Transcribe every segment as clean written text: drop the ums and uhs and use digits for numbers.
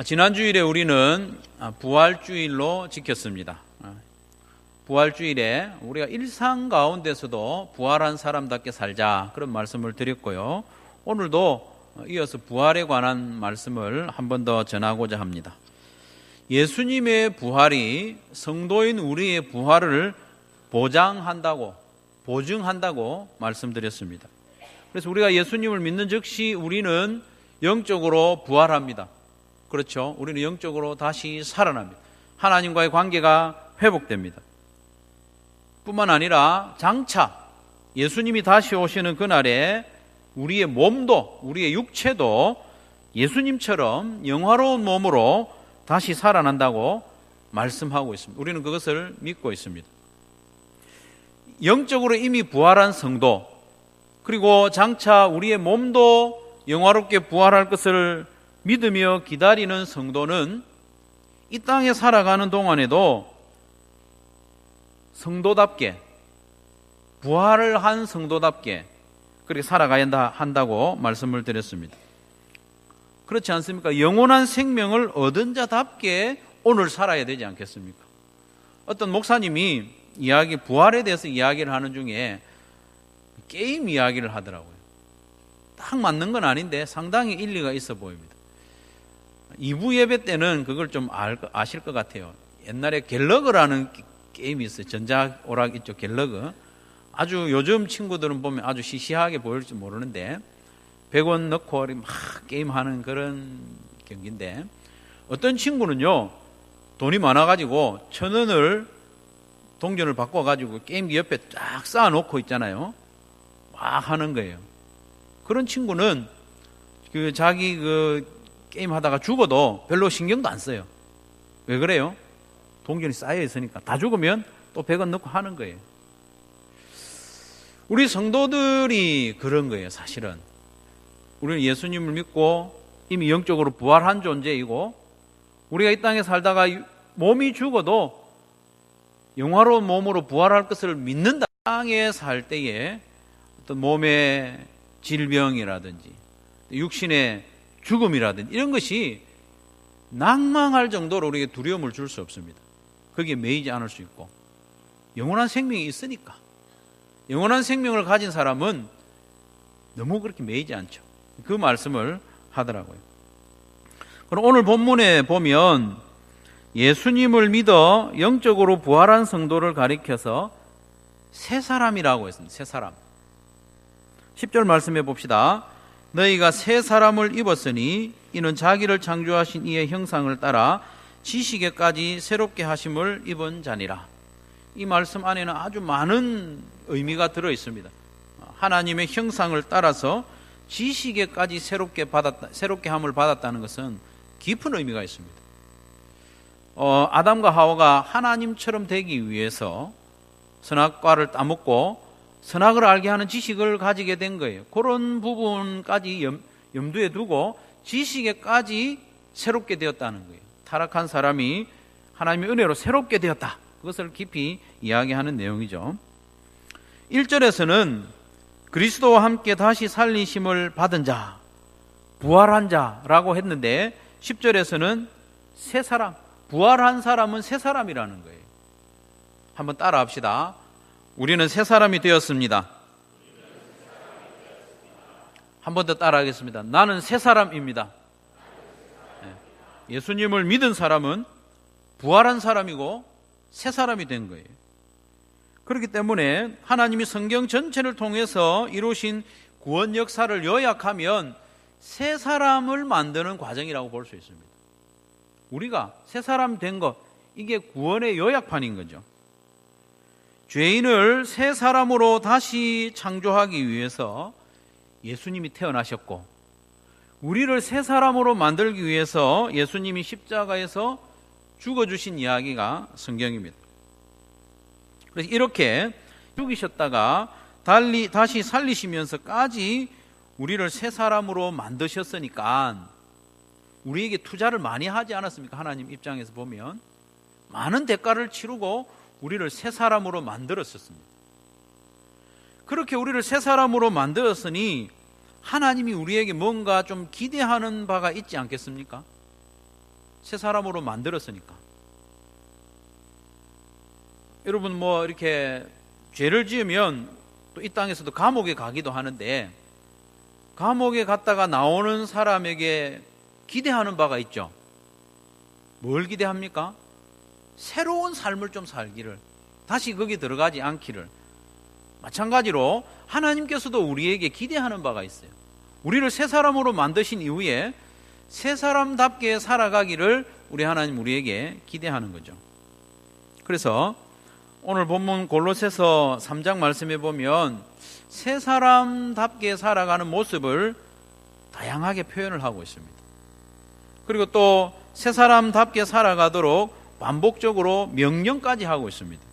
지난 주일에 우리는 부활주일로 지켰습니다. 부활주일에 우리가 일상 가운데서도 부활한 사람답게 살자, 그런 말씀을 드렸고요. 오늘도 이어서 부활에 관한 말씀을 한 번 더 전하고자 합니다. 예수님의 부활이 성도인 우리의 부활을 보장한다고, 보증한다고 말씀드렸습니다. 그래서 우리가 예수님을 믿는 즉시 우리는 영적으로 부활합니다. 그렇죠. 우리는 영적으로 다시 살아납니다. 하나님과의 관계가 회복됩니다. 뿐만 아니라 장차 예수님이 다시 오시는 그날에 우리의 몸도, 우리의 육체도 예수님처럼 영화로운 몸으로 다시 살아난다고 말씀하고 있습니다. 우리는 그것을 믿고 있습니다. 영적으로 이미 부활한 성도, 그리고 장차 우리의 몸도 영화롭게 부활할 것을 믿으며 기다리는 성도는 이 땅에 살아가는 동안에도 성도답게, 부활을 한 성도답게 그렇게 살아가야 한다고 말씀을 드렸습니다. 그렇지 않습니까? 영원한 생명을 얻은 자답게 오늘 살아야 되지 않겠습니까? 어떤 목사님이 부활에 대해서 이야기를 하는 중에 게임 이야기를 하더라고요. 딱 맞는 건 아닌데 상당히 일리가 있어 보입니다. 2부 예배 때는 그걸 좀 아실 것 같아요. 옛날에 갤러그라는 게임이 있어요. 전자오락 있죠, 갤러그. 아주 요즘 친구들은 보면 아주 시시하게 보일지 모르는데 100원 넣고 막 게임하는 그런 경기인데, 어떤 친구는요 돈이 많아가지고 1,000원을 동전을 바꿔가지고 게임기 옆에 쫙 쌓아놓고 있잖아요. 막 하는 거예요. 그런 친구는 자기 게임 하다가 죽어도 별로 신경도 안 써요. 왜 그래요? 동전이 쌓여 있으니까. 다 죽으면 또 100원 넣고 하는 거예요. 우리 성도들이 그런 거예요. 사실은 우리는 예수님을 믿고 이미 영적으로 부활한 존재이고, 우리가 이 땅에 살다가 몸이 죽어도 영화로운 몸으로 부활할 것을 믿는다. 땅에 살 때에 어떤 몸의 질병이라든지 육신의 죽음이라든지 이런 것이 낭망할 정도로 우리에게 두려움을 줄 수 없습니다. 거기에 매이지 않을 수 있고, 영원한 생명이 있으니까, 영원한 생명을 가진 사람은 너무 그렇게 매이지 않죠. 그 말씀을 하더라고요. 그럼 오늘 본문에 보면 예수님을 믿어 영적으로 부활한 성도를 가리켜서 새 사람이라고 했습니다. 새 사람. 10절 말씀해 봅시다. 너희가 새 사람을 입었으니 이는 자기를 창조하신 이의 형상을 따라 지식에까지 새롭게 하심을 입은 자니라. 이 말씀 안에는 아주 많은 의미가 들어 있습니다. 하나님의 형상을 따라서 지식에까지 새롭게 함을 받았다는 것은 깊은 의미가 있습니다. 아담과 하와가 하나님처럼 되기 위해서 선악과를 따먹고 선악을 알게 하는 지식을 가지게 된 거예요. 그런 부분까지 염두에 두고 지식에까지 새롭게 되었다는 거예요. 타락한 사람이 하나님의 은혜로 새롭게 되었다. 그것을 깊이 이야기하는 내용이죠. 1절에서는 그리스도와 함께 다시 살리심을 받은 자, 부활한 자라고 했는데 10절에서는 새 사람, 부활한 사람은 새 사람이라는 거예요. 한번 따라 합시다. 우리는 새 사람이 되었습니다. 한 번 더 따라 하겠습니다. 나는 새 사람입니다. 예수님을 믿은 사람은 부활한 사람이고 새 사람이 된 거예요. 그렇기 때문에 하나님이 성경 전체를 통해서 이루신 구원 역사를 요약하면 새 사람을 만드는 과정이라고 볼 수 있습니다. 우리가 새 사람 된 것, 이게 구원의 요약판인 거죠. 죄인을 새 사람으로 다시 창조하기 위해서 예수님이 태어나셨고, 우리를 새 사람으로 만들기 위해서 예수님이 십자가에서 죽어주신 이야기가 성경입니다. 그래서 이렇게 죽이셨다가 다시 살리시면서까지 우리를 새 사람으로 만드셨으니까 우리에게 투자를 많이 하지 않았습니까? 하나님 입장에서 보면 많은 대가를 치르고 우리를 새 사람으로 만들었었습니다. 그렇게 우리를 새 사람으로 만들었으니 하나님이 우리에게 뭔가 좀 기대하는 바가 있지 않겠습니까? 새 사람으로 만들었으니까. 여러분 뭐 이렇게 죄를 지으면 또 이 땅에서도 감옥에 가기도 하는데, 감옥에 갔다가 나오는 사람에게 기대하는 바가 있죠. 뭘 기대합니까? 새로운 삶을 좀 살기를, 다시 거기 들어가지 않기를. 마찬가지로 하나님께서도 우리에게 기대하는 바가 있어요. 우리를 새 사람으로 만드신 이후에 새 사람답게 살아가기를 우리 하나님 우리에게 기대하는 거죠. 그래서 오늘 본문 골로새서 3장 말씀에 보면 새 사람답게 살아가는 모습을 다양하게 표현을 하고 있습니다. 그리고 또 새 사람답게 살아가도록 반복적으로 명령까지 하고 있습니다.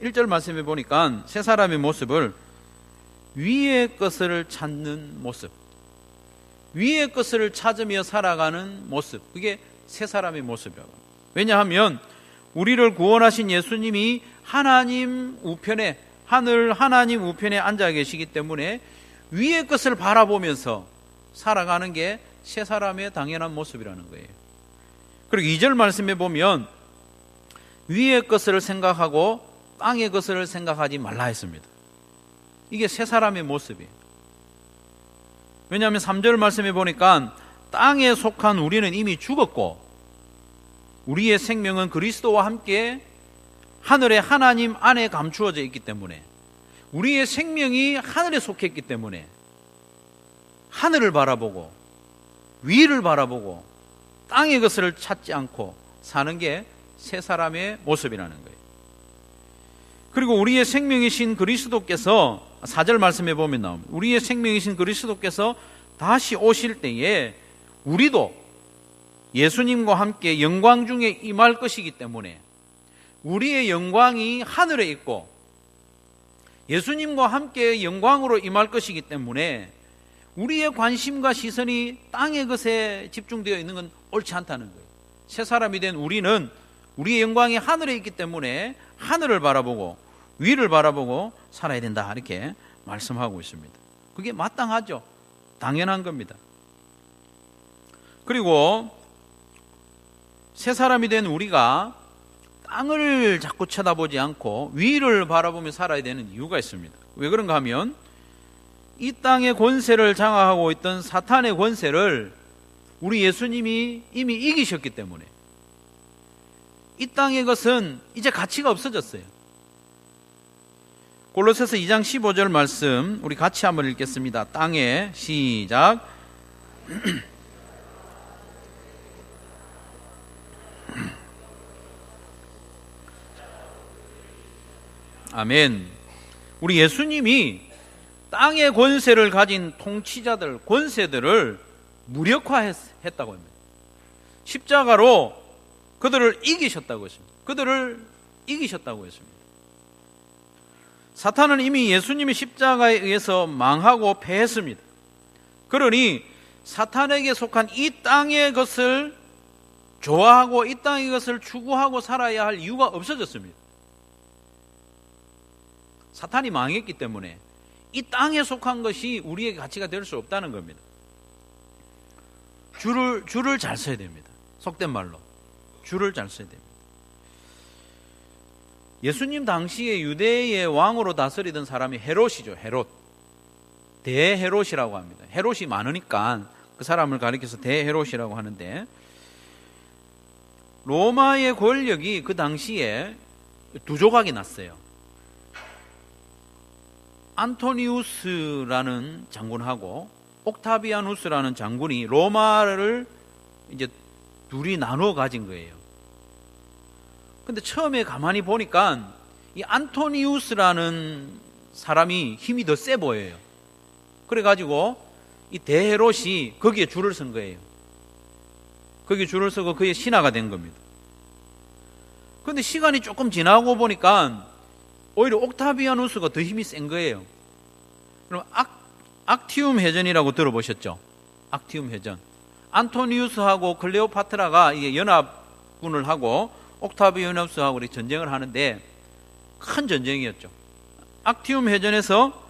1절 말씀에 보니까 새 사람의 모습을 위의 것을 찾는 모습, 위의 것을 찾으며 살아가는 모습, 그게 새 사람의 모습이라고. 왜냐하면 우리를 구원하신 예수님이 하나님 우편에, 하늘 하나님 우편에 앉아 계시기 때문에 위의 것을 바라보면서 살아가는 게 새 사람의 당연한 모습이라는 거예요. 그리고 2절 말씀에 보면 위의 것을 생각하고 땅의 것을 생각하지 말라 했습니다. 이게 새 사람의 모습이에요. 왜냐하면 3절 말씀에 보니까 땅에 속한 우리는 이미 죽었고 우리의 생명은 그리스도와 함께 하늘의 하나님 안에 감추어져 있기 때문에, 우리의 생명이 하늘에 속했기 때문에 하늘을 바라보고 위를 바라보고 땅의 것을 찾지 않고 사는 게 새 사람의 모습이라는 거예요. 그리고 우리의 생명이신 그리스도께서 4절 말씀에 보면 나옵니다. 우리의 생명이신 그리스도께서 다시 오실 때에 우리도 예수님과 함께 영광 중에 임할 것이기 때문에 우리의 영광이 하늘에 있고 예수님과 함께 영광으로 임할 것이기 때문에 우리의 관심과 시선이 땅의 것에 집중되어 있는 건 옳지 않다는 거예요. 새 사람이 된 우리는 우리의 영광이 하늘에 있기 때문에 하늘을 바라보고 위를 바라보고 살아야 된다, 이렇게 말씀하고 있습니다. 그게 마땅하죠. 당연한 겁니다. 그리고 새 사람이 된 우리가 땅을 자꾸 쳐다보지 않고 위를 바라보며 살아야 되는 이유가 있습니다. 왜 그런가 하면 이 땅의 권세를 장악하고 있던 사탄의 권세를 우리 예수님이 이미 이기셨기 때문에 이 땅의 것은 이제 가치가 없어졌어요. 골로새서 2장 15절 말씀 우리 같이 한번 읽겠습니다. 땅에 시작. 아멘. 우리 예수님이 땅의 권세를 가진 통치자들, 권세들을 무력화했다고 합니다. 십자가로 그들을 이기셨다고 했습니다. 그들을 이기셨다고 했습니다. 사탄은 이미 예수님이 십자가에 의해서 망하고 패했습니다. 그러니 사탄에게 속한 이 땅의 것을 좋아하고 이 땅의 것을 추구하고 살아야 할 이유가 없어졌습니다. 사탄이 망했기 때문에 이 땅에 속한 것이 우리의 가치가 될 수 없다는 겁니다. 줄을 잘 서야 됩니다. 속된 말로 줄을 잘 서야 됩니다. 예수님 당시에 유대의 왕으로 다스리던 사람이 헤롯이죠. 헤롯. 대헤롯이라고 합니다. 헤롯이 많으니까 그 사람을 가리켜서 대헤롯이라고 하는데, 로마의 권력이 그 당시에 두 조각이 났어요. 안토니우스라는 장군하고 옥타비아누스라는 장군이 로마를 이제 둘이 나누어 가진 거예요. 근데 처음에 가만히 보니까 이 안토니우스라는 사람이 힘이 더 세 보여요. 그래가지고 이 대헤롯이 거기에 줄을 선 거예요. 거기에 줄을 서고 그의 신하가 된 겁니다. 근데 시간이 조금 지나고 보니까 오히려 옥타비아누스가 더 힘이 센 거예요. 그럼 악티움 해전이라고 들어보셨죠? 악티움 해전. 안토니우스하고 클레오파트라가 이게 연합군을 하고 옥타비아누스하고 이렇게 전쟁을 하는데 큰 전쟁이었죠. 악티움 해전에서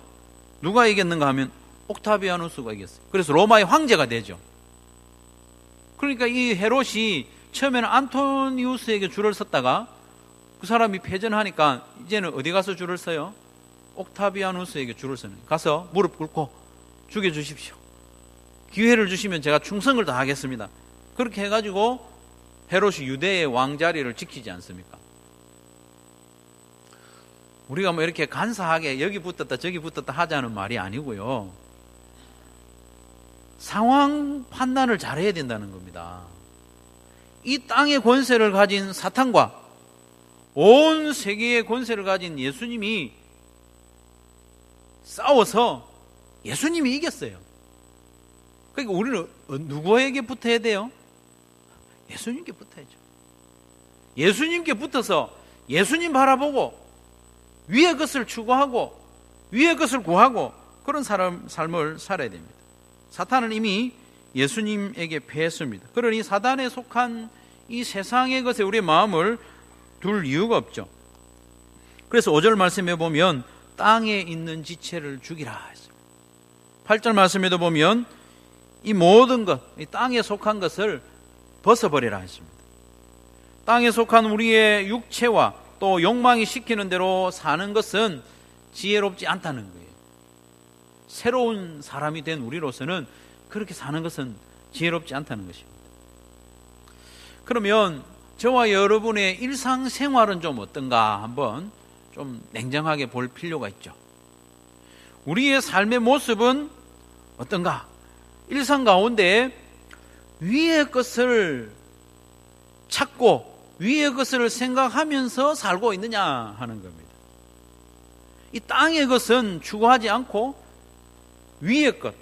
누가 이겼는가 하면 옥타비아누스가 이겼어요. 그래서 로마의 황제가 되죠. 그러니까 이 헤롯이 처음에는 안토니우스에게 줄을 섰다가 그 사람이 패전하니까 이제는 어디 가서 줄을 서요? 옥타비아누스에게 줄을 서는, 가서 무릎 꿇고 죽여주십시오. 기회를 주시면 제가 충성을 다하겠습니다. 그렇게 해가지고 헤롯이 유대의 왕자리를 지키지 않습니까? 우리가 뭐 이렇게 간사하게 여기 붙었다 저기 붙었다 하자는 말이 아니고요, 상황 판단을 잘해야 된다는 겁니다. 이 땅의 권세를 가진 사탄과 온 세계의 권세를 가진 예수님이 싸워서 예수님이 이겼어요. 그러니까 우리는 누구에게 붙어야 돼요? 예수님께 붙어야죠. 예수님께 붙어서 예수님 바라보고 위의 것을 추구하고 위의 것을 구하고 그런 삶을 살아야 됩니다. 사탄은 이미 예수님에게 패했습니다. 그러니 사단에 속한 이 세상의 것에 우리의 마음을 둘 이유가 없죠. 그래서 5절 말씀에 보면 땅에 있는 지체를 죽이라 했습니다. 8절 말씀에도 보면 이 모든 것, 이 땅에 속한 것을 벗어버리라 했습니다. 땅에 속한 우리의 육체와 또 욕망이 시키는 대로 사는 것은 지혜롭지 않다는 거예요. 새로운 사람이 된 우리로서는 그렇게 사는 것은 지혜롭지 않다는 것입니다. 그러면 저와 여러분의 일상생활은 좀 어떤가 한번 좀 냉정하게 볼 필요가 있죠. 우리의 삶의 모습은 어떤가? 일상 가운데 위의 것을 찾고 위의 것을 생각하면서 살고 있느냐 하는 겁니다. 이 땅의 것은 추구하지 않고 위의 것,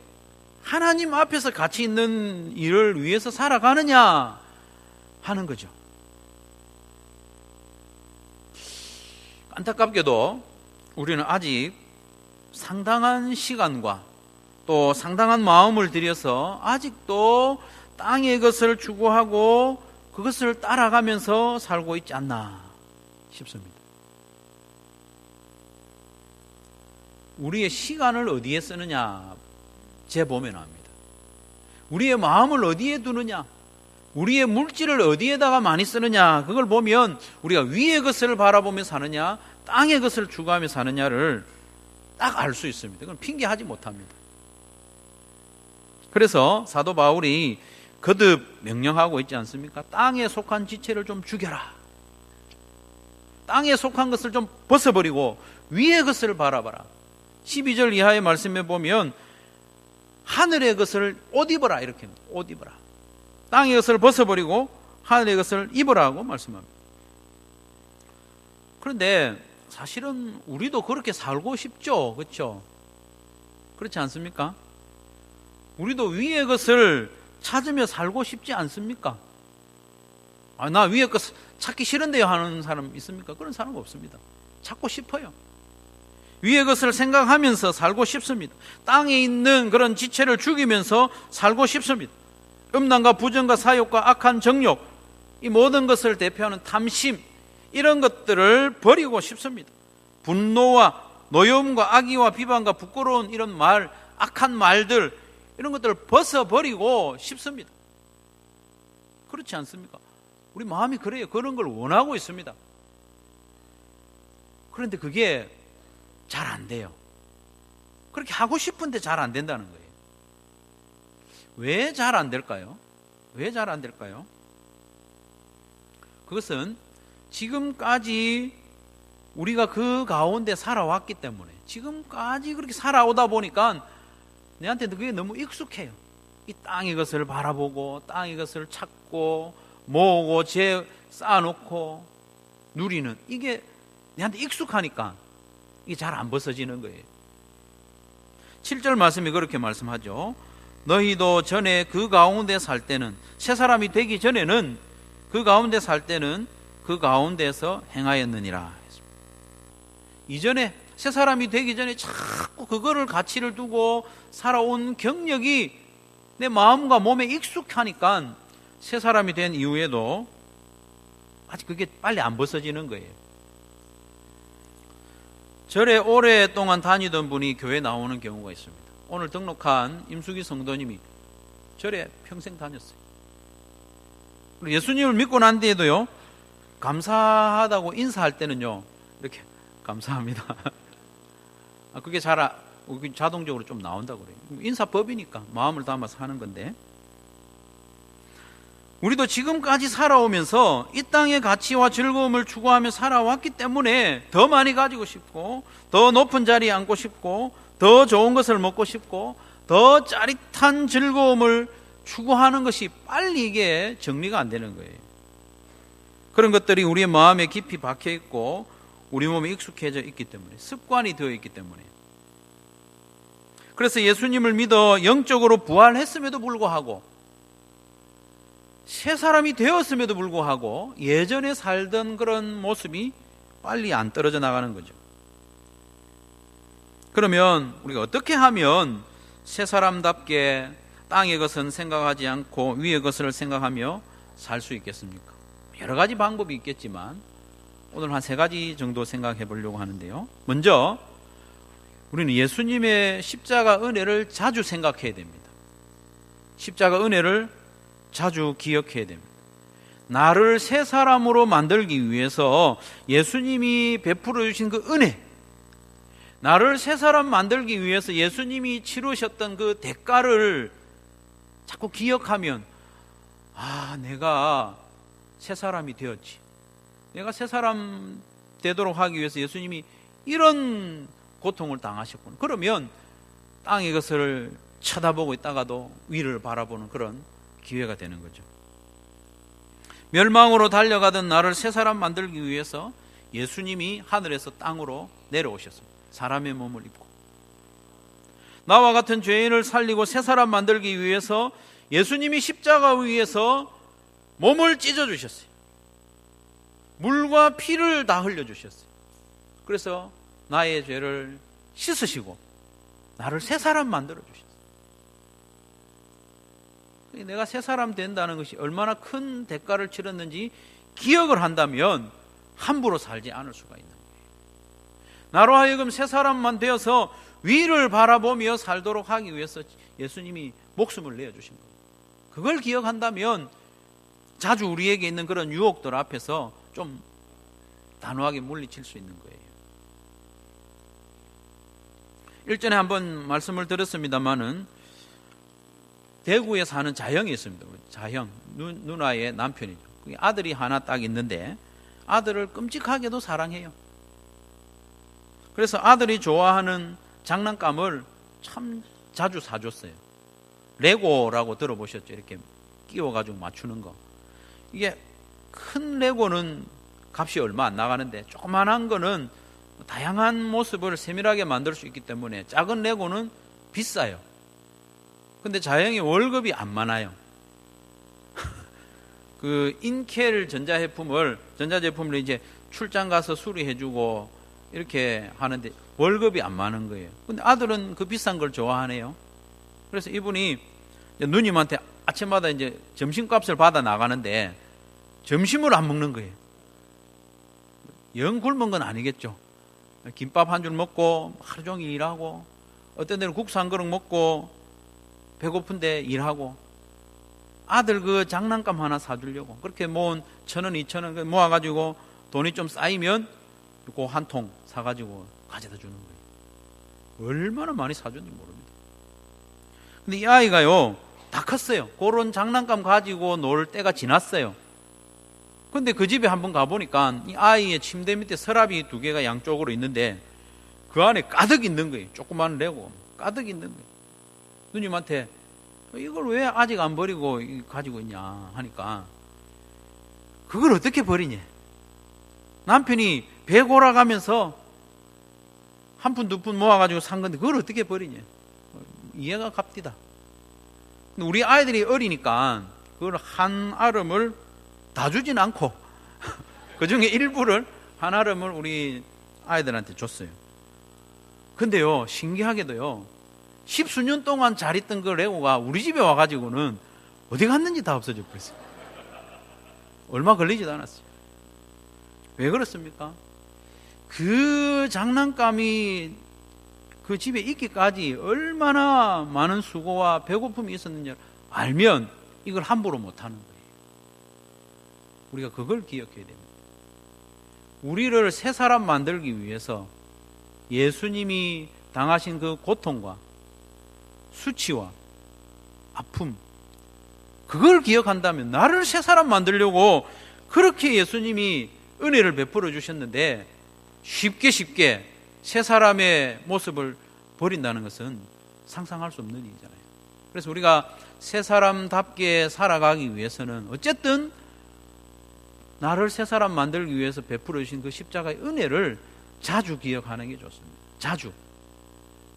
하나님 앞에서 가치 있는 일을 위해서 살아가느냐 하는 거죠. 안타깝게도 우리는 아직 상당한 시간과 또 상당한 마음을 들여서 아직도 땅의 것을 추구하고 그것을 따라가면서 살고 있지 않나 싶습니다. 우리의 시간을 어디에 쓰느냐 재보면 압니다. 우리의 마음을 어디에 두느냐, 우리의 물질을 어디에다가 많이 쓰느냐, 그걸 보면 우리가 위의 것을 바라보며 사느냐 땅의 것을 추구하며 사느냐를 딱 알 수 있습니다. 그건 핑계하지 못합니다. 그래서 사도 바울이 거듭 명령하고 있지 않습니까? 땅에 속한 지체를 좀 죽여라. 땅에 속한 것을 좀 벗어버리고 위의 것을 바라봐라. 12절 이하의 말씀에 보면 하늘의 것을 옷 입어라 이렇게 옷 입어라. 땅의 것을 벗어버리고 하늘의 것을 입으라고 말씀합니다. 그런데 사실은 우리도 그렇게 살고 싶죠. 그렇죠? 그렇지 않습니까? 우리도 위의 것을 찾으며 살고 싶지 않습니까? 나 위의 것 찾기 싫은데요 하는 사람 있습니까? 그런 사람 없습니다. 찾고 싶어요. 위의 것을 생각하면서 살고 싶습니다. 땅에 있는 그런 지체를 죽이면서 살고 싶습니다. 음란과 부정과 사욕과 악한 정욕, 이 모든 것을 대표하는 탐심, 이런 것들을 버리고 싶습니다. 분노와 노여움과 악의와 비방과 부끄러운 이런 말, 악한 말들, 이런 것들을 벗어버리고 싶습니다. 그렇지 않습니까? 우리 마음이 그래요. 그런 걸 원하고 있습니다. 그런데 그게 잘 안 돼요. 그렇게 하고 싶은데 잘 안 된다는 거예요. 왜 잘 안 될까요? 왜 잘 안 될까요? 그것은 지금까지 우리가 그 가운데 살아왔기 때문에, 지금까지 그렇게 살아오다 보니까 내한테 그게 너무 익숙해요. 이 땅의 것을 바라보고 땅의 것을 찾고 모으고 쌓아놓고 누리는, 이게 내한테 익숙하니까 이게 잘 안 벗어지는 거예요. 7절 말씀이 그렇게 말씀하죠. 너희도 전에 그 가운데 살 때는, 새 사람이 되기 전에는 그 가운데 살 때는 그 가운데서 행하였느니라. 이전에 새 사람이 되기 전에 자꾸 그거를 가치를 두고 살아온 경력이 내 마음과 몸에 익숙하니까 새 사람이 된 이후에도 아직 그게 빨리 안 벗어지는 거예요. 절에 오랫동안 다니던 분이 교회 나오는 경우가 있습니다. 오늘 등록한 임수기 성도님이 절에 평생 다녔어요. 예수님을 믿고 난 뒤에도요, 감사하다고 인사할 때는요, 이렇게 감사합니다. 그게 자동적으로 좀 나온다고 그래요. 인사법이니까 마음을 담아서 하는 건데, 우리도 지금까지 살아오면서 이 땅의 가치와 즐거움을 추구하며 살아왔기 때문에 더 많이 가지고 싶고, 더 높은 자리에 앉고 싶고, 더 좋은 것을 먹고 싶고, 더 짜릿한 즐거움을 추구하는 것이 빨리 이게 정리가 안 되는 거예요. 그런 것들이 우리의 마음에 깊이 박혀 있고 우리 몸에 익숙해져 있기 때문에, 습관이 되어 있기 때문에. 그래서 예수님을 믿어 영적으로 부활했음에도 불구하고, 새 사람이 되었음에도 불구하고 예전에 살던 그런 모습이 빨리 안 떨어져 나가는 거죠. 그러면 우리가 어떻게 하면 새 사람답게 땅의 것은 생각하지 않고 위의 것을 생각하며 살 수 있겠습니까? 여러 가지 방법이 있겠지만 오늘 한 3가지 정도 생각해 보려고 하는데요. 먼저 우리는 예수님의 십자가 은혜를 자주 생각해야 됩니다. 십자가 은혜를 자주 기억해야 됩니다. 나를 새 사람으로 만들기 위해서 예수님이 베풀어 주신 그 은혜, 나를 새 사람 만들기 위해서 예수님이 치르셨던 그 대가를 자꾸 기억하면, 내가 새 사람이 되었지, 내가 새 사람 되도록 하기 위해서 예수님이 이런 고통을 당하셨구나. 그러면 땅의 것을 쳐다보고 있다가도 위를 바라보는 그런 기회가 되는 거죠. 멸망으로 달려가던 나를 새 사람 만들기 위해서 예수님이 하늘에서 땅으로 내려오셨습니다. 사람의 몸을 입고. 나와 같은 죄인을 살리고 새 사람 만들기 위해서 예수님이 십자가 위에서 몸을 찢어주셨어요. 물과 피를 다 흘려주셨어요. 그래서 나의 죄를 씻으시고 나를 새 사람 만들어 주셨어요. 내가 새 사람 된다는 것이 얼마나 큰 대가를 치렀는지 기억을 한다면 함부로 살지 않을 수가 있는 거예요. 나로 하여금 새 사람만 되어서 위를 바라보며 살도록 하기 위해서 예수님이 목숨을 내어주신 거예요. 그걸 기억한다면 자주 우리에게 있는 그런 유혹들 앞에서 좀 단호하게 물리칠 수 있는 거예요. 일전에 한번 말씀을 드렸습니다마는 대구에 사는 자형이 있습니다. 자형, 누나의 남편이죠. 아들이 하나 딱 있는데 아들을 끔찍하게도 사랑해요. 그래서 아들이 좋아하는 장난감을 참 자주 사줬어요. 레고라고 들어보셨죠? 이렇게 끼워가지고 맞추는 거. 이게 큰 레고는 값이 얼마 안 나가는데 조그만한 거는 다양한 모습을 세밀하게 만들 수 있기 때문에 작은 레고는 비싸요. 근데 자영이 월급이 안 많아요. 그 인켈 전자제품을 이제 출장 가서 수리해주고 이렇게 하는데 월급이 안 많은 거예요. 근데 아들은 그 비싼 걸 좋아하네요. 그래서 이분이 누님한테 아침마다 이제 점심값을 받아 나가는데 점심을 안 먹는 거예요. 영 굶은 건 아니겠죠. 김밥 한 줄 먹고 하루 종일 일하고, 어떤 데는 국수 한 그릇 먹고 배고픈데 일하고, 아들 그 장난감 하나 사주려고 그렇게 모은 1,000원, 2,000원 모아가지고 돈이 좀 쌓이면 그 한 통 사가지고 가져다 주는 거예요. 얼마나 많이 사줬는지 모릅니다. 근데 이 아이가요, 다 컸어요. 그런 장난감 가지고 놀 때가 지났어요. 근데 그 집에 한번 가보니까 이 아이의 침대 밑에 서랍이 2개가 양쪽으로 있는데 그 안에 가득 있는 거예요. 조그만 레고 가득 있는 거예요. 누님한테 이걸 왜 아직 안 버리고 가지고 있냐 하니까, 그걸 어떻게 버리냐. 남편이 배 골아가면서 한 푼, 2푼 모아가지고 산 건데 그걸 어떻게 버리냐. 이해가 갑디다. 근데 우리 아이들이 어리니까 그걸 한 알음을 다 주진 않고 그 중에 일부를, 한 알음을 우리 아이들한테 줬어요. 근데요, 신기하게도요, 10수년 동안 잘 있던 그 레고가 우리 집에 와가지고는 어디 갔는지 다 없어져 버렸어요. 얼마 걸리지도 않았어요. 왜 그렇습니까? 그 장난감이 그 집에 있기까지 얼마나 많은 수고와 배고픔이 있었는지 알면 이걸 함부로 못하는 거예요. 우리가 그걸 기억해야 됩니다. 우리를 새 사람 만들기 위해서 예수님이 당하신 그 고통과 수치와 아픔, 그걸 기억한다면 나를 새 사람 만들려고 그렇게 예수님이 은혜를 베풀어 주셨는데 쉽게 새 사람의 모습을 버린다는 것은 상상할 수 없는 일이잖아요. 그래서 우리가 새 사람답게 살아가기 위해서는 어쨌든 나를 새 사람 만들기 위해서 베풀어 주신 그 십자가의 은혜를 자주 기억하는 게 좋습니다. 자주.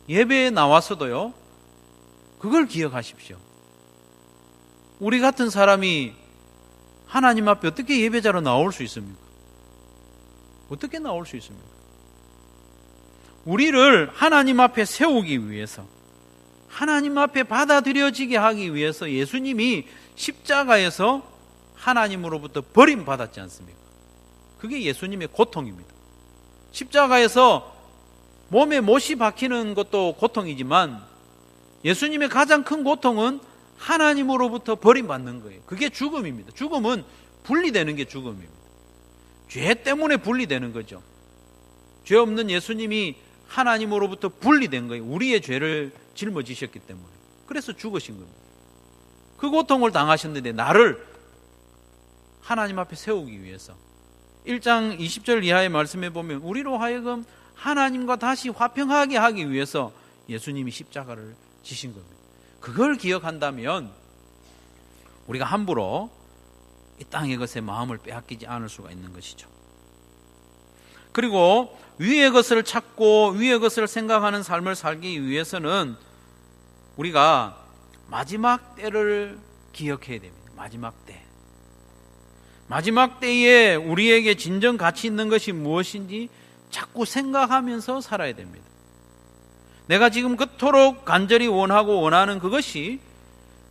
예배에 나와서도요, 그걸 기억하십시오. 우리 같은 사람이 하나님 앞에 어떻게 예배자로 나올 수 있습니까? 어떻게 나올 수 있습니까? 우리를 하나님 앞에 세우기 위해서, 하나님 앞에 받아들여지게 하기 위해서 예수님이 십자가에서 하나님으로부터 버림받았지 않습니까? 그게 예수님의 고통입니다. 십자가에서 몸에 못이 박히는 것도 고통이지만 예수님의 가장 큰 고통은 하나님으로부터 버림받는 거예요. 그게 죽음입니다. 죽음은 분리되는 게 죽음입니다. 죄 때문에 분리되는 거죠. 죄 없는 예수님이 하나님으로부터 분리된 거예요. 우리의 죄를 짊어지셨기 때문에. 그래서 죽으신 겁니다. 그 고통을 당하셨는데 나를 하나님 앞에 세우기 위해서 1장 20절 이하의 말씀에 보면 우리로 하여금 하나님과 다시 화평하게 하기 위해서 예수님이 십자가를 지신 겁니다. 그걸 기억한다면 우리가 함부로 이 땅의 것에 마음을 빼앗기지 않을 수가 있는 것이죠. 그리고 위의 것을 찾고 위의 것을 생각하는 삶을 살기 위해서는 우리가 마지막 때를 기억해야 됩니다. 마지막 때. 마지막 때에 우리에게 진정 가치 있는 것이 무엇인지 자꾸 생각하면서 살아야 됩니다. 내가 지금 그토록 간절히 원하고 원하는 그것이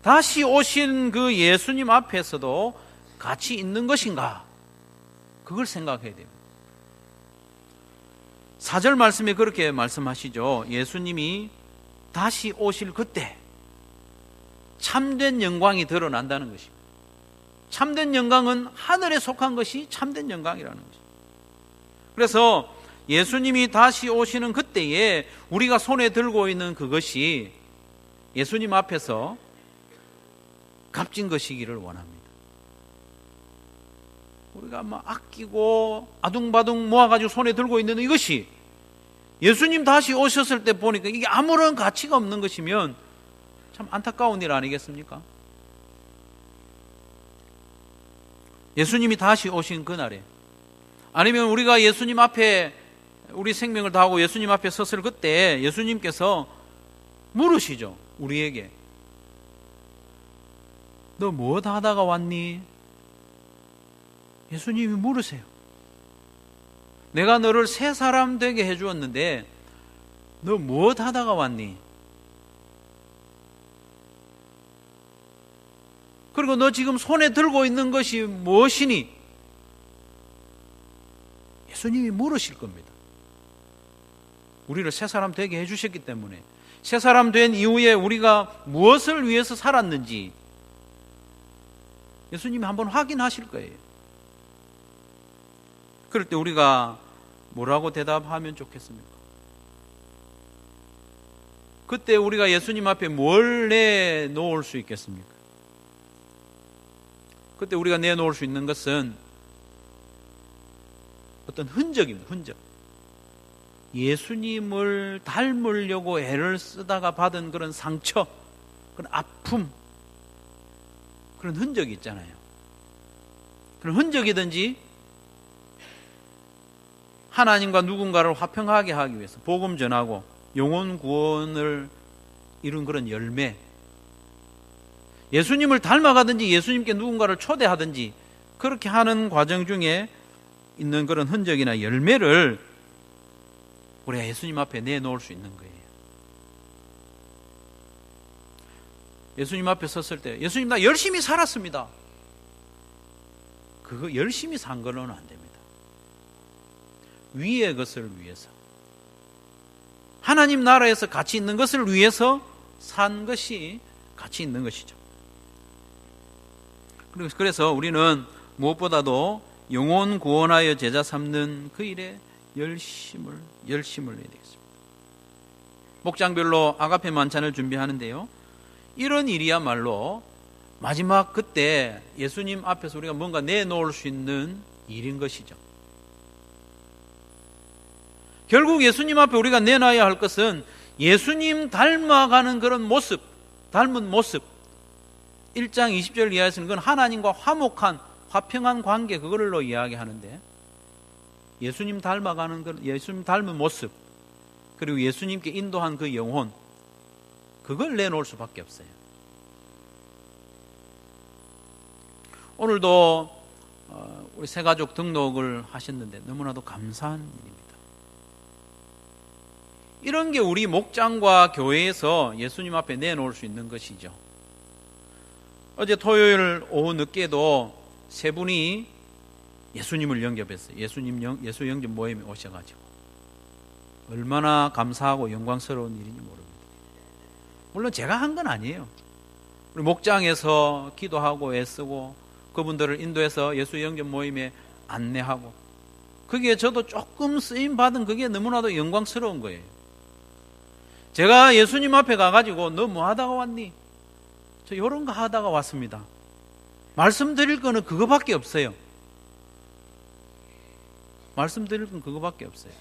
다시 오신 그 예수님 앞에서도 가치 있는 것인가? 그걸 생각해야 됩니다. 4절 말씀에 그렇게 말씀하시죠. 예수님이 다시 오실 그때 참된 영광이 드러난다는 것입니다. 참된 영광은 하늘에 속한 것이 참된 영광이라는 것입니다. 그래서 예수님이 다시 오시는 그때에 우리가 손에 들고 있는 그것이 예수님 앞에서 값진 것이기를 원합니다. 우리가 막 아끼고 아둥바둥 모아가지고 손에 들고 있는 이것이 예수님 다시 오셨을 때 보니까 이게 아무런 가치가 없는 것이면 참 안타까운 일 아니겠습니까? 예수님이 다시 오신 그날에, 아니면 우리가 예수님 앞에 우리 생명을 다하고 예수님 앞에 섰을 그때 예수님께서 물으시죠. 우리에게 너 무엇 하다가 왔니? 예수님이 물으세요. 내가 너를 새 사람 되게 해주었는데 너 무엇 하다가 왔니? 그리고 너 지금 손에 들고 있는 것이 무엇이니? 예수님이 물으실 겁니다. 우리를 새 사람 되게 해주셨기 때문에 새 사람 된 이후에 우리가 무엇을 위해서 살았는지 예수님이 한번 확인하실 거예요. 그럴 때 우리가 뭐라고 대답하면 좋겠습니까? 그때 우리가 예수님 앞에 뭘 내놓을 수 있겠습니까? 그때 우리가 내놓을 수 있는 것은 어떤 흔적입니다. 흔적. 예수님을 닮으려고 애를 쓰다가 받은 그런 상처, 그런 아픔, 그런 흔적이 있잖아요. 그런 흔적이든지 하나님과 누군가를 화평하게 하기 위해서 복음 전하고 영혼 구원을 이룬 그런 열매, 예수님을 닮아가든지 예수님께 누군가를 초대하든지 그렇게 하는 과정 중에 있는 그런 흔적이나 열매를 우리가 예수님 앞에 내놓을 수 있는 거예요. 예수님 앞에 섰을 때 예수님 나 열심히 살았습니다. 그거 열심히 산 걸로는 안 됩니다. 위의 것을 위해서, 하나님 나라에서 가치 있는 것을 위해서 산 것이 가치 있는 것이죠. 그래서 우리는 무엇보다도 영혼 구원하여 제자 삼는 그 일에 열심을 내야 되겠습니다. 목장별로 아가페 만찬을 준비하는데요, 이런 일이야말로 마지막 그때 예수님 앞에서 우리가 뭔가 내놓을 수 있는 일인 것이죠. 결국 예수님 앞에 우리가 내놔야 할 것은 예수님 닮아가는 그런 모습, 닮은 모습. 1장 20절 이하에서는 그건 하나님과 화목한 화평한 관계, 그걸로 이야기하는데, 예수님 닮아가는 그런, 예수님 닮은 모습, 그리고 예수님께 인도한 그 영혼, 그걸 내놓을 수밖에 없어요. 오늘도 우리 새가족 등록을 하셨는데 너무나도 감사한 일입니다. 이런 게 우리 목장과 교회에서 예수님 앞에 내놓을 수 있는 것이죠. 어제 토요일 오후 늦게도 세 분이 예수님을 영접했어요. 예수 영접 모임에 오셔가지고 얼마나 감사하고 영광스러운 일인지 모릅니다. 물론 제가 한 건 아니에요. 우리 목장에서 기도하고 애쓰고 그분들을 인도해서 예수 영접 모임에 안내하고, 그게 저도 조금 쓰임 받은 그게 너무나도 영광스러운 거예요. 제가 예수님 앞에 가가지고 너 뭐 하다가 왔니? 저 이런 거 하다가 왔습니다. 말씀드릴 거는 그거밖에 없어요. 말씀드릴 건 그거밖에 없어요.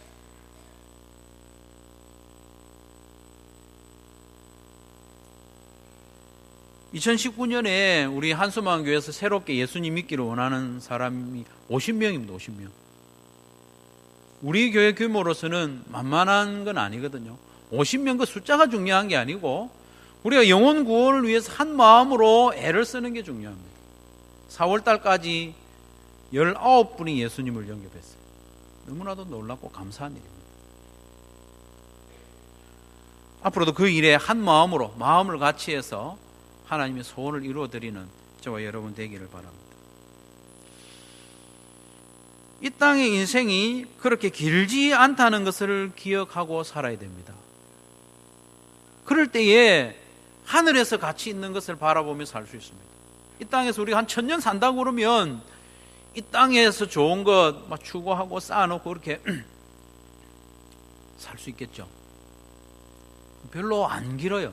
(2019년에) 우리 한수만 교회에서 새롭게 예수님 믿기를 원하는 사람이 50명입니다. 50명. 우리 교회 규모로서는 만만한 건 아니거든요. 50명 그 숫자가 중요한 게 아니고 우리가 영혼 구원을 위해서 한 마음으로 애를 쓰는 게 중요합니다. 4월달까지 19분이 예수님을 영접했어요. 너무나도 놀랍고 감사한 일입니다. 앞으로도 그 일에 한 마음으로 마음을 같이 해서 하나님의 소원을 이루어드리는 저와 여러분 되기를 바랍니다. 이 땅의 인생이 그렇게 길지 않다는 것을 기억하고 살아야 됩니다. 그럴 때에 하늘에서 같이 있는 것을 바라보며 살 수 있습니다. 이 땅에서 우리가 한 1000년 산다고 그러면 이 땅에서 좋은 것 막 추구하고 쌓아놓고 그렇게 살 수 있겠죠. 별로 안 길어요.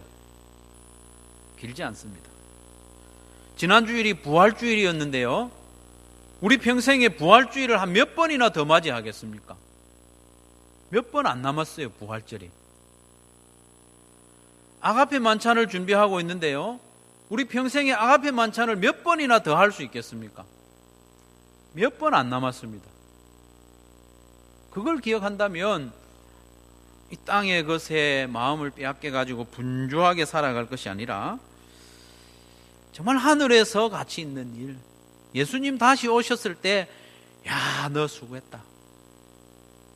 길지 않습니다. 지난 주일이 부활주일이었는데요, 우리 평생에 부활주일을 한 몇 번이나 더 맞이하겠습니까? 몇 번 안 남았어요. 부활절이. 아가페 만찬을 준비하고 있는데요, 우리 평생에 아가페 만찬을 몇 번이나 더 할 수 있겠습니까? 몇 번 안 남았습니다. 그걸 기억한다면 이 땅의 것에 마음을 빼앗겨 가지고 분주하게 살아갈 것이 아니라 정말 하늘에서 같이 있는 일, 예수님 다시 오셨을 때 야, 너 수고했다,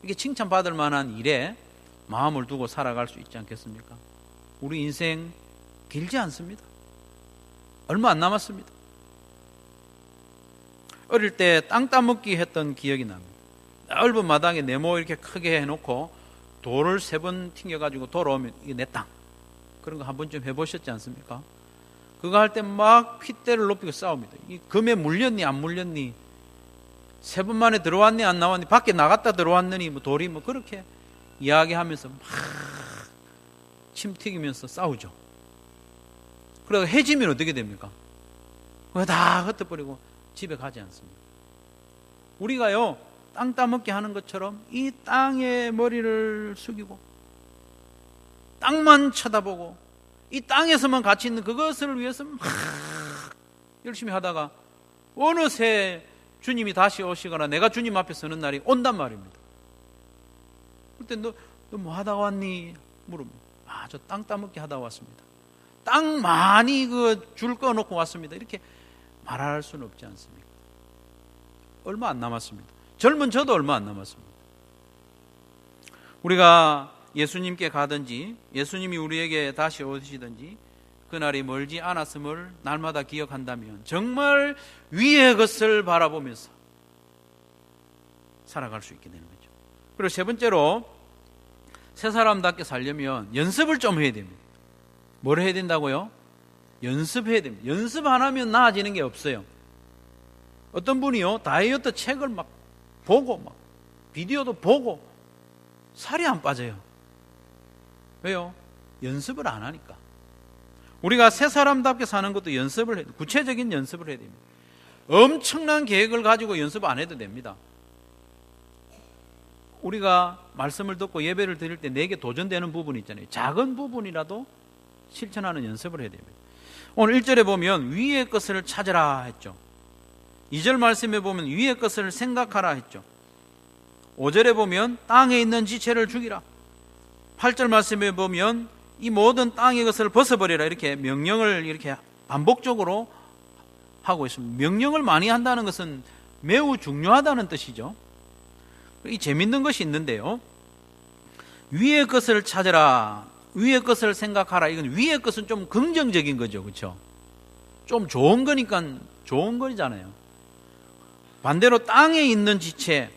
이게 칭찬받을 만한 일에 마음을 두고 살아갈 수 있지 않겠습니까? 우리 인생 길지 않습니다. 얼마 안 남았습니다. 어릴 때 땅 따먹기 했던 기억이 납니다. 넓은 마당에 네모 이렇게 크게 해놓고 돌을 3번 튕겨가지고 돌아오면 이게 내 땅. 그런 거 한 번쯤 해보셨지 않습니까? 그거 할 때 막 핏대를 높이고 싸웁니다. 이 금에 물렸니 안 물렸니, 3번 만에 들어왔니 안 나왔니, 밖에 나갔다 들어왔느니, 뭐 돌이 뭐 그렇게 이야기하면서 막 침 튀기면서 싸우죠. 그러다 해지면 어떻게 됩니까? 그거 다 흩어버리고 집에 가지 않습니다. 우리가요, 땅 따먹게 하는 것처럼 이 땅에 머리를 숙이고 땅만 쳐다보고 이 땅에서만 같이 있는 그것을 위해서 막 열심히 하다가 어느새 주님이 다시 오시거나 내가 주님 앞에 서는 날이 온단 말입니다. 그때 너 뭐 하다가 왔니? 물으면 저 땅 따먹기 하다 왔습니다. 땅 많이 줄 꺼놓고 왔습니다. 이렇게 말할 수는 없지 않습니까? 얼마 안 남았습니다. 젊은 저도 얼마 안 남았습니다. 우리가 예수님께 가든지 예수님이 우리에게 다시 오시든지 그날이 멀지 않았음을 날마다 기억한다면 정말 위의 것을 바라보면서 살아갈 수 있게 되는 거죠. 그리고 세 번째로, 새 사람답게 살려면 연습을 좀 해야 됩니다. 뭘 해야 된다고요? 연습해야 됩니다. 연습 안 하면 나아지는 게 없어요. 어떤 분이요, 다이어트 책을 막 보고, 막 비디오도 보고, 살이 안 빠져요. 왜요? 연습을 안 하니까. 우리가 새 사람답게 사는 것도 연습을 해야, 구체적인 연습을 해야 됩니다. 엄청난 계획을 가지고 연습 안 해도 됩니다. 우리가 말씀을 듣고 예배를 드릴 때 내게 도전되는 부분이 있잖아요. 작은 부분이라도 실천하는 연습을 해야 됩니다. 오늘 1절에 보면 위의 것을 찾으라 했죠. 2절 말씀에 보면 위의 것을 생각하라 했죠. 5절에 보면 땅에 있는 지체를 죽이라. 8절 말씀에 보면 이 모든 땅의 것을 벗어버리라. 이렇게 명령을 이렇게 반복적으로 하고 있습니다. 명령을 많이 한다는 것은 매우 중요하다는 뜻이죠. 이 재밌는 것이 있는데요. 위의 것을 찾으라, 위의 것을 생각하라. 이건 위의 것은 좀 긍정적인 거죠. 그렇죠? 좀 좋은 거니까 좋은 거잖아요. 반대로 땅에 있는 지체,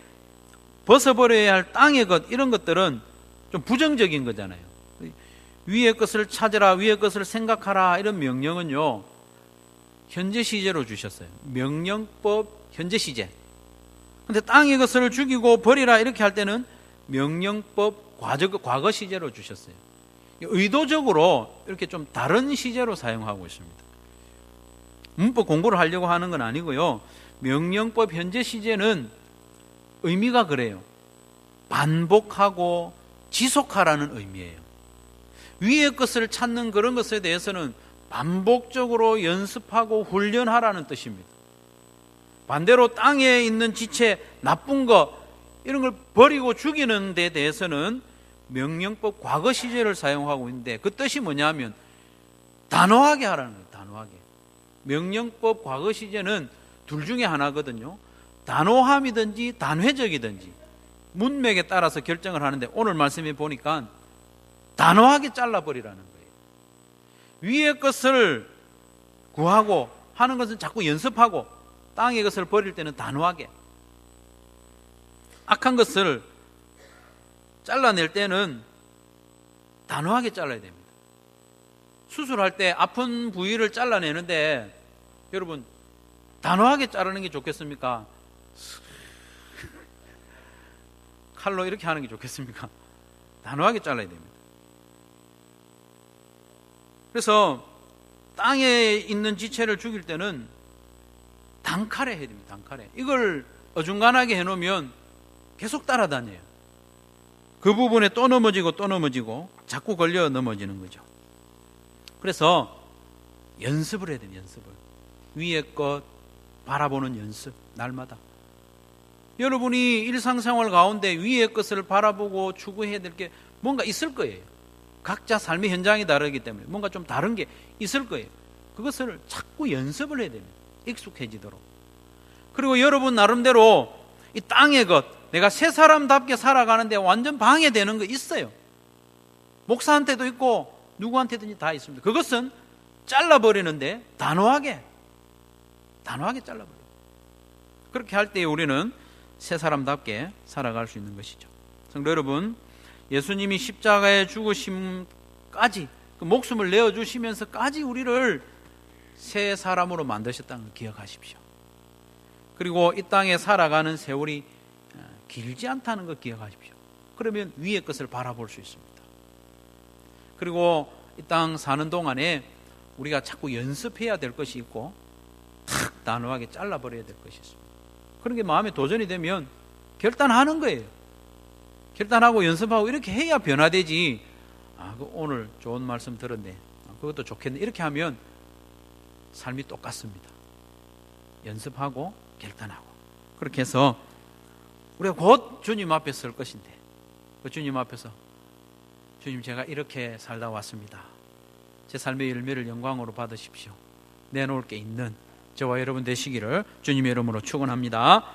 벗어버려야 할 땅의 것, 이런 것들은 좀 부정적인 거잖아요. 위의 것을 찾으라, 위의 것을 생각하라, 이런 명령은요, 현재 시제로 주셨어요. 명령법 현재 시제. 근데 땅의 것을 죽이고 버리라 이렇게 할 때는 명령법 과거 시제로 주셨어요. 의도적으로 이렇게 좀 다른 시제로 사용하고 있습니다. 문법 공부를 하려고 하는 건 아니고요. 명령법 현재 시제는 의미가 그래요. 반복하고 지속하라는 의미예요. 위의 것을 찾는 그런 것에 대해서는 반복적으로 연습하고 훈련하라는 뜻입니다. 반대로 땅에 있는 지체, 나쁜 것, 이런 걸 버리고 죽이는 데 대해서는 명령법 과거 시제를 사용하고 있는데 그 뜻이 뭐냐면 단호하게 하라는 거예요. 단호하게. 명령법 과거 시제는 둘 중에 하나거든요. 단호함이든지 단회적이든지 문맥에 따라서 결정을 하는데 오늘 말씀에 보니까 단호하게 잘라버리라는 거예요. 위의 것을 구하고 하는 것은 자꾸 연습하고 땅의 것을 버릴 때는 단호하게, 악한 것을 잘라낼 때는 단호하게 잘라야 됩니다. 수술할 때 아픈 부위를 잘라내는데 여러분 단호하게 자르는 게 좋겠습니까? 칼로 이렇게 하는 게 좋겠습니까? 단호하게 잘라야 됩니다. 그래서 땅에 있는 지체를 죽일 때는 단칼에 해야 됩니다. 단칼에. 이걸 어중간하게 해놓으면 계속 따라다녀요. 그 부분에 또 넘어지고 또 넘어지고 자꾸 걸려 넘어지는 거죠. 그래서 연습을 해야 돼요. 연습을. 위의 것 바라보는 연습, 날마다. 여러분이 일상생활 가운데 위의 것을 바라보고 추구해야 될 게 뭔가 있을 거예요. 각자 삶의 현장이 다르기 때문에 뭔가 좀 다른 게 있을 거예요. 그것을 자꾸 연습을 해야 됩니다. 익숙해지도록. 그리고 여러분 나름대로 이 땅의 것, 내가 새 사람답게 살아가는데 완전 방해되는 거 있어요. 목사한테도 있고 누구한테든지 다 있습니다. 그것은 잘라버리는데 단호하게 잘라버려요. 그렇게 할 때 우리는 새 사람답게 살아갈 수 있는 것이죠. 성도 여러분, 예수님이 십자가에 죽으심까지 그 목숨을 내어주시면서까지 우리를 새 사람으로 만드셨다는 걸 기억하십시오. 그리고 이 땅에 살아가는 세월이 길지 않다는 걸 기억하십시오. 그러면 위의 것을 바라볼 수 있습니다. 그리고 이 땅 사는 동안에 우리가 자꾸 연습해야 될 것이 있고 탁 단호하게 잘라버려야 될 것이 있습니다. 그런 게 마음에 도전이 되면 결단하는 거예요. 결단하고 연습하고 이렇게 해야 변화되지. 오늘 좋은 말씀 들었네. 그것도 좋겠네. 이렇게 하면 삶이 똑같습니다. 연습하고 결단하고. 그렇게 해서 우리가 곧 주님 앞에 설 것인데 그 주님 앞에서 주님 제가 이렇게 살다 왔습니다. 제 삶의 열매를 영광으로 받으십시오. 내놓을 게 있는 저와 여러분 되시기를 주님의 이름으로 축원합니다.